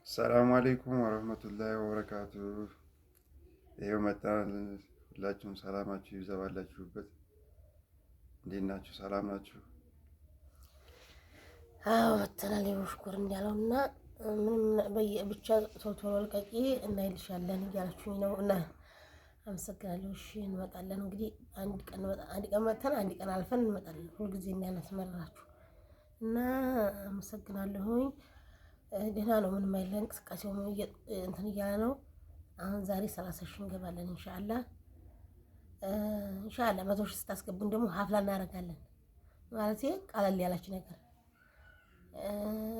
ሰላም አለይኩም ወረህመቱላሂ ወበረካቱ። ይሄው መጣን። ሁላችሁም ሰላማችሁ ይብዛ ባላችሁበት። እንዴት ናችሁ? ሰላም ናችሁ? አዎ መተናል። የመሽኩር እንዳለውና ምንም ብቻ ቶሎ ቶሎ ልቀቂ እናይልሻለን እያላችሁኝ ነው እና አመሰግናለሁ። እሺ እንመጣለን። እንግዲህ አንድ ቀን መተን አንድ ቀን አልፈን እንመጣለን። ሁልጊዜ እናስመራችሁ እና አመሰግናለሁኝ። ደህና ነው። ምንም አይደለ። እንቅስቃሴው እንትን እያለ ነው። አሁን ዛሬ 30 ሺህ እንገባለን ኢንሻአላህ። ኢንሻአላህ 100 ሺህ ስታስገቡን ደግሞ ሀፍላ እናደርጋለን። ማለት ቀለል ያላች ነገር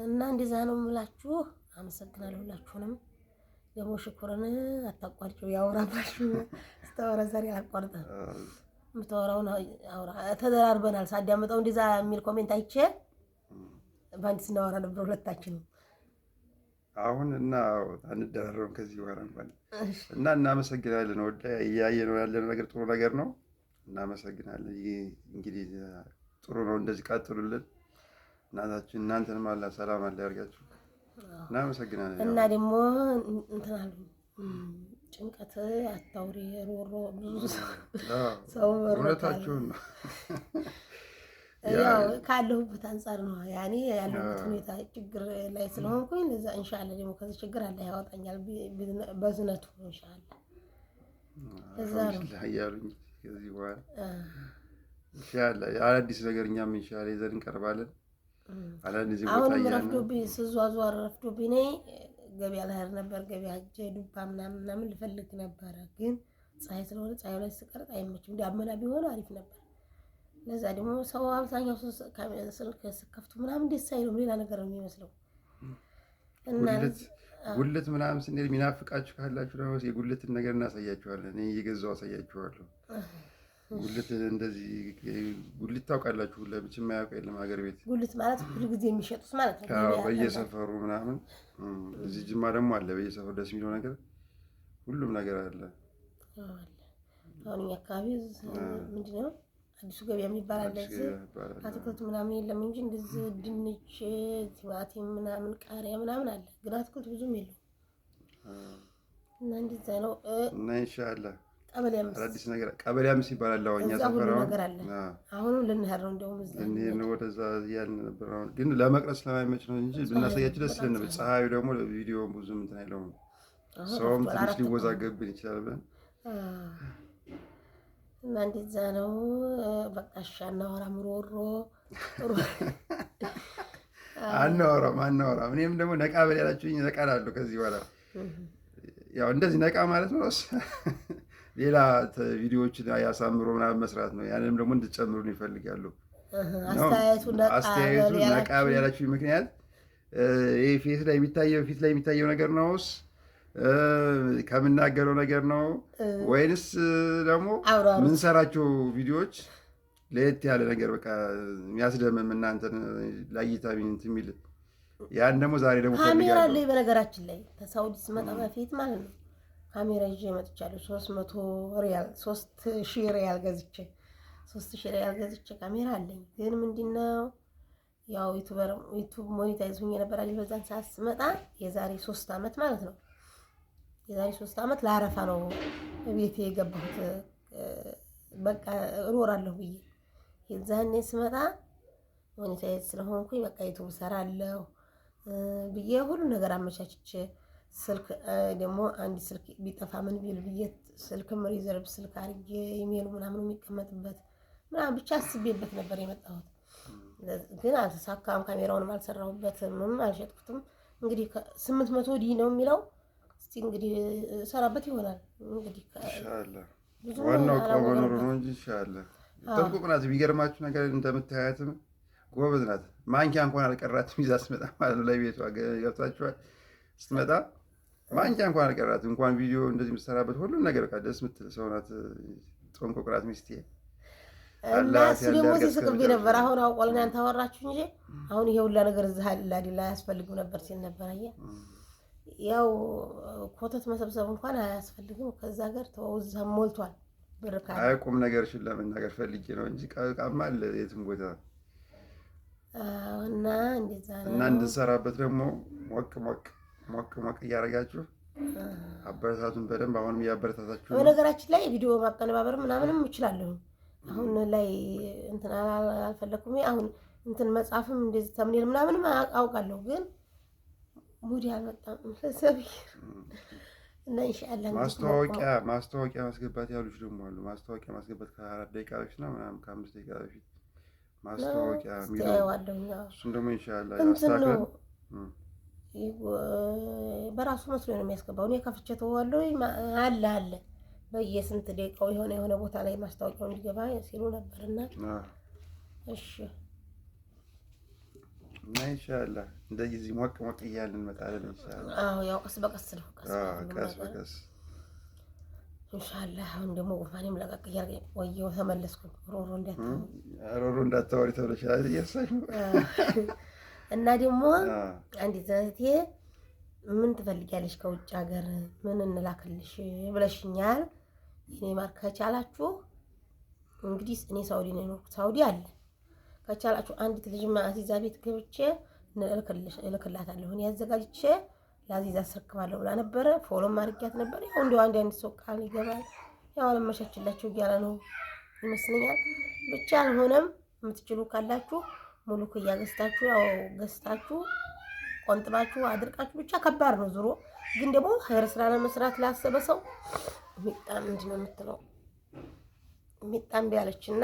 እና እንደዛ ነው የምላችሁ። አመሰግናለሁ ሁላችሁንም። ደግሞ ሽኩርን አታቋርጪው። ያወራባችሁ ስታወራ ዛሬ አላቋርጠም። የምታወራውን አውራ። ተደራርበናል። ሳዳምጠው እንደዛ የሚል ኮሜንት አይቼ በአንድ ስናወራ ነበር ሁለታችንም። አሁን እና አንደራረም ከዚህ በኋላ እንኳን እና እናመሰግናለን። ወደ እያየነው ያለነው ነገር ጥሩ ነገር ነው። እናመሰግናለን። እንግዲህ ጥሩ ነው። እንደዚህ ቀጥሉልን። እናንተንም አላህ ሰላም አለ ያርጋችሁ። እናመሰግናለን። እና ደግሞ እንትን አሉ ጭንቀት አታውሪ ሮሮ ብዙ ሰው እውነታችሁን ነው። ያው ካለሁበት አንጻር ነው ያኔ ያለሁበት ሁኔታ ችግር ላይ ስለሆንኩኝ ለዛ ኢንሻአላህ ደግሞ ከዚህ ችግር አለ ያወጣኛል በዝነቱ ኢንሻአላህ። ለዛ ነው ያሉኝ ከዚህ በኋላ ኢንሻአላህ አዲስ ነገር እኛም ኢንሻአላህ ይዘን እንቀርባለን። አላንዚ ቦታ አሁን ረፍዶብኝ ስዟዟር ረፍዶብኝ ነኝ። ገበያ ላይ ነበር። ገበያ ሄጄ ዱባ ምናምን ልፈልግ ነበረ፣ ግን ፀሐይ ስለሆነ ፀሐዩ ላይ ስቀርጥ አይመችም። ዳመና ቢሆን አሪፍ ነበር። ለዛ ደግሞ ሰው አብዛኛው ስልክ ስከፍቱ ምናምን ደስ አይልም። ሌላ ነገር ነው የሚመስለው። እና ጉልት ምናምን ስንል የሚናፍቃችሁ ካላችሁ ደግሞ የጉልትን ነገር እናሳያችኋለን። እኔ እየገዛው አሳያችኋለሁ። ጉልት እንደዚህ ጉልት ታውቃላችሁ? ለብቻ የማያውቅ የለም ሀገር ቤት። ጉልት ማለት ሁሉ ጊዜ የሚሸጡት ማለት ነው። አዎ በየሰፈሩ ምናምን። እዚህ ጅማ ደግሞ አለ በየሰፈሩ። ደስ የሚለው ነገር ሁሉም ነገር አለ። አሁን እኛ አካባቢ ምንድን ነው አዲሱ ገበያ የሚባል አለ። እዚህ አትክልት ምናምን የለም እንጂ እንደዚህ ድንች፣ ቲማቲም ምናምን ቃሪያ ምናምን አለ፣ ግን አትክልት ብዙም የለም። እና እንደዛ ነው። እና ኢንሻአላህ አዲስ ነገር ቀበሌ 5 ይባላል። አሁን ሰፈር አሁን ልንሄድ ነው። እንደውም እዛ ነው ወደዛ ያልን ነበር። አሁን ግን ለመቅረጽ ስለማይመች ነው እንጂ ብናሳያችሁ ደስ ይለን ነበር። ፀሐዩ ደግሞ ለቪዲዮ ብዙም እንትን አይለውም። ሰውም ትንሽ ሊወዛገብን ይችላል ብለን እና እንደዛ ነው። በቃ እሺ አናወራም። ሮሮ አናወራም። እኔም ደግሞ ነቃ በል ያላችሁኝ ነቃ እላለሁ ከዚህ በኋላ። ያው እንደዚህ ነቃ ማለት ነው ሌላ ቪዲዮዎችን ያሳምሮ ምናምን መስራት ነው። ያንንም ደግሞ እንድትጨምሩን ይፈልጋሉ። አስተያየቱ ነቃ በል ያላችሁኝ ምክንያት ይሄ ፊት ላይ የሚታየው ነገር ነውስ ከምናገረው ነገር ነው ወይንስ ደግሞ ምንሰራቸው ቪዲዮዎች ለየት ያለ ነገር በቃ የሚያስደምም እናንተን ለእይታ እንትን የሚል ያን ደግሞ ዛሬ ደግሞ ካሜራ ላይ በነገራችን ላይ ከሳውዲ ስመጣ በፊት ማለት ነው ካሜራ ይዤ መጥቻለሁ። 300 ሪያል 3000 ሪያል ገዝቼ 3000 ሪያል ገዝቼ ካሜራ አለኝ። ግን ምንድነው ያው ዩቲዩብ ሞኔታይዝ ሆኜ ነበር አይደል? በዛን ሰዓት ስመጣ የዛሬ 3 ዓመት ማለት ነው። የዛሬ 3 ዓመት ለአረፋ ነው ቤቴ የገባሁት። በቃ እኖራለሁ ብዬ የዛኔ ስመጣ ሞኔታይዝ ስለሆንኩኝ በቃ ዩቲዩብ ሰራለሁ ብዬ ሁሉ ነገር አመቻችቼ ስልክ ደግሞ አንድ ስልክ ቢጠፋ ምን ቢል ብዬ ስልክም ሪዘርቭ ስልክ አድርጌ ኢሜሉ ምናምን የሚቀመጥበት ምናምን ብቻ አስቤበት ነበር የመጣሁት። ግን አልተሳካም። ካሜራውንም አልሰራሁበትም፣ ምንም አልሸጥኩትም። እንግዲህ 800 ዲ ነው የሚለው። እስቲ እንግዲህ ሰራበት ይሆናል እንግዲህ ኢንሻአላህ። ዋናው ቆመኖሩ ነው እንጂ ኢንሻአላህ። ጥንቁቅ ናት። ቢገርማችሁ ነገር እንደምታያትም ጎበዝ ናት። ማንኪያ እንኳን አልቀራትም ይዛ ስትመጣ ማለት ነው። ለቤቷ ገብታችኋል። ስትመጣ ማንኪያ እንኳን አልቀራትም። እንኳን ቪዲዮ እንደዚህ የምትሰራበት ሁሉም ነገር በቃ ደስ የምትል ሰው ናት። ጥንቁቅ ናት ሚስቴ። እና እሱ ደግሞ ሲስቅብኝ ነበር። አሁን አውቆልን አንተ አወራችሁ እንጂ አሁን ይሄ ሁላ ነገር እዚህ አይደል አያስፈልግም ነበር ሲል ነበር። አየህ ያው ኮተት መሰብሰብ እንኳን አያስፈልግም። ከዛ ጋር ተወውዛ ሞልቷል ብርካ። አይ ቁም ነገርሽን ለመናገር ፈልጌ ነው እንጂ ቃማ አለ የትም ቦታ እና እንደዛ ነው። እና እንድንሰራበት ደግሞ ሞቅ ሞቅ ሞቅ እያደረጋችሁ አበረታቱን በደንብ። አሁንም እያበረታታችሁ ነው። በነገራችን ላይ ቪዲዮ ማቀነባበር ምናምንም እችላለሁ። አሁን ላይ እንትን አልፈለኩም። አሁን እንትን መጽሐፍም እንደዚህ ተምኔል ምናምንም አውቃለሁ፣ ግን ሙዲ አልመጣም ለሰብይ እና ኢንሻአላህ ማስታወቂያ ማስገባት ያሉች ደግሞ አሉ። ማስታወቂያ ማስገባት ከ4 ደቂቃ በፊት ነው ምናምን ከ5 ደቂቃ በፊት ማስታወቂያ የሚለው እሱን ደግሞ ኢንሻአላህ ያስተካክለን። በራሱ መስሎ ነው የሚያስገባው። እኔ ከፍቼ ተዋለሁ አለ በየስንት ደቂቃው የሆነ ቦታ ላይ ማስታወቂያው እንዲገባ ሲሉ ነበርና እሺ እና ኢንሻአላህ እንደዚህ ሞቅ ሞቅ እያልን እንመጣለን ኢንሻአላህ። አዎ ያው ቀስ በቀስ ነው ቀስ በቀስ ኢንሻአላህ። አሁን ደግሞ ጉፋኔም ለቀቅ እያደረገኝ ወየው ተመለስኩ። ሮሮ እንዳታወሪ ተብለሻል እያሳኝ እና ደግሞ አንዲት እህቴ ምን ትፈልጊያለሽ ከውጭ ሀገር ምን እንላክልሽ ብለሽኛል። እኔ ማር ከቻላችሁ እንግዲህ እኔ ሳውዲ ነው የኖርኩት፣ ሳውዲ አለ ከቻላችሁ አንዲት ልጅ አዚዛ ቤት ገብቼ እልክላታለሁ። እኔ አዘጋጅቼ ለአዚዛ አስረክባለሁ ብላ ነበረ። ፎሎም አድርጊያት ነበር። ያው እንደው አንድ ሰው ቃል ይገባል። ያው አለመሸችላችሁ እያለ ነው ይመስለኛል። ብቻ አልሆነም። የምትችሉ ካላችሁ ሙሉ ክያ ገዝታችሁ ያው ገዝታችሁ ቆንጥባችሁ አድርቃችሁ ብቻ ከባድ ነው። ዙሮ ግን ደግሞ ኸይር ስራ ለመስራት ላሰበ ሰው ሚጣም ምንድን ነው የምትለው ሚጣም ቢያለችና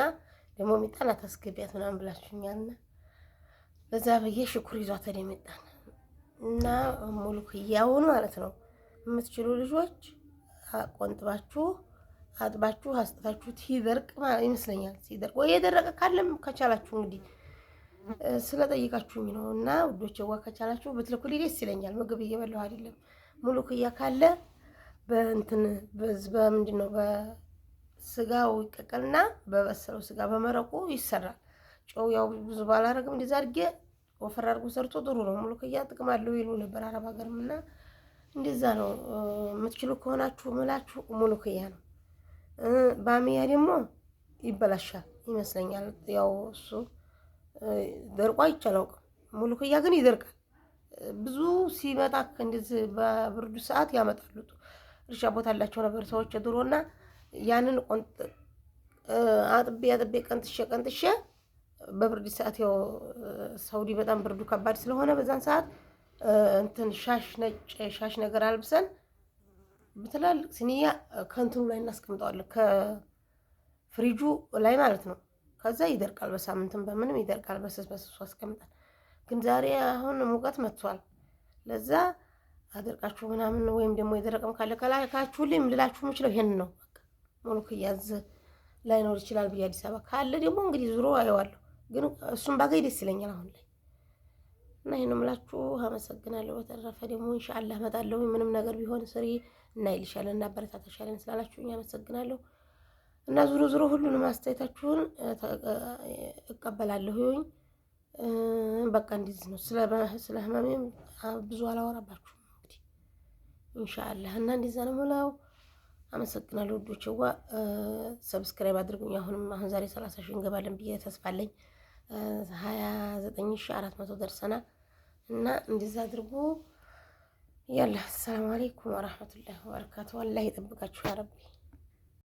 ደግሞ ሚጣን አታስገቢያት ምናምን ብላችሁኛልና በዛ በየ ሽኩር ይዟት ወደ ሚጣን እና ሙሉ ክያውን ማለት ነው የምትችሉ ልጆች ቆንጥባችሁ አጥባችሁ አስጥታችሁ ሲደርቅ ይመስለኛል። ሲደርቅ ወይ የደረቀ ካለም ከቻላችሁ እንግዲህ ስለጠይቃችሁኝ ነው እና ውዶቼ ከቻላችሁ ብትልኩልኝ ደስ ይለኛል። ምግብ እየበላሁ አይደለም። ሙሉ ክያ ካለ በእንትን በምንድን ነው በስጋው ይቀቀልና በበሰለው ስጋ በመረቁ ይሰራል። ጨው ያው ብዙ ባላረግም እንደዛ አድርጌ ወፈር አድርጎ ሰርቶ ጥሩ ነው። ሙሉ ክያ ጥቅም አለው ይሉ ነበር አረብ ሀገርም እና እንደዛ ነው። የምትችሉ ከሆናችሁ ምላችሁ ሙሉ ክያ ነው። ባሚያ ደግሞ ይበላሻል ይመስለኛል። ያው እሱ ደርቆ አይቻላውቅም። ሙሉ ክያ ግን ይደርቃል። ብዙ ሲመጣ እንደዚህ በብርዱ ሰዓት ያመጣሉ። እርሻ ቦታ አላቸው ነበር ሰዎች ድሮና ያንን አጥቤ ቀንጥሼ በብርድ ሰዓት ያው ሳውዲ በጣም ብርዱ ከባድ ስለሆነ በዛን ሰዓት እንትን ነጭ ሻሽ ነገር አልብሰን በትላልቅ ሲኒያ ከእንትኑ ላይ እናስቀምጠዋለን ከፍሪጁ ላይ ማለት ነው። ከዛ ይደርቃል። በሳምንትም በምንም ይደርቃል። በስሱ አስቀምጣል። ግን ዛሬ አሁን ሙቀት መጥቷል። ለዛ አደርቃችሁ ምናምን ወይም ደግሞ የደረቀም ካለ ከላካችሁልኝ ልላችሁ የምችለው ይሄን ነው። በቃ ሙሉ ክያዝ ላይኖር ይችላል ብዬ አዲስ አበባ ካለ ደግሞ እንግዲህ ዙሮ አየዋለሁ። ግን እሱም ባገኝ ደስ ይለኛል አሁን ላይ እና ይሄን የምላችሁ አመሰግናለሁ። በተረፈ ደግሞ ኢንሻአላህ እመጣለሁ። ምንም ነገር ቢሆን ስሪ እና ይልሻለን እና አበረታታሻለን ስላላችሁኝ አመሰግናለሁ። እና ዙሮ ሁሉንም አስተያየታችሁን እቀበላለሁኝ። በቃ እንደዚህ ነው። ስለ ህመሜም ብዙ አላወራባችሁም እንግዲህ ኢንሻአላህ እና እንደዛ ነው የምለው። አመሰግናለሁ ውዶችዋ። ሰብስክራይብ አድርጉኝ። አሁን ዛሬ 30 ሺህ እንገባለን ብዬ ተስፋ አለኝ። 29400 ደርሰናል እና እንደዛ አድርጉ። ያላ ሰላም አለይኩም ወራህመቱላሂ ወበረካቱ። አላህ ይጠብቃችሁ ያ ረቢ።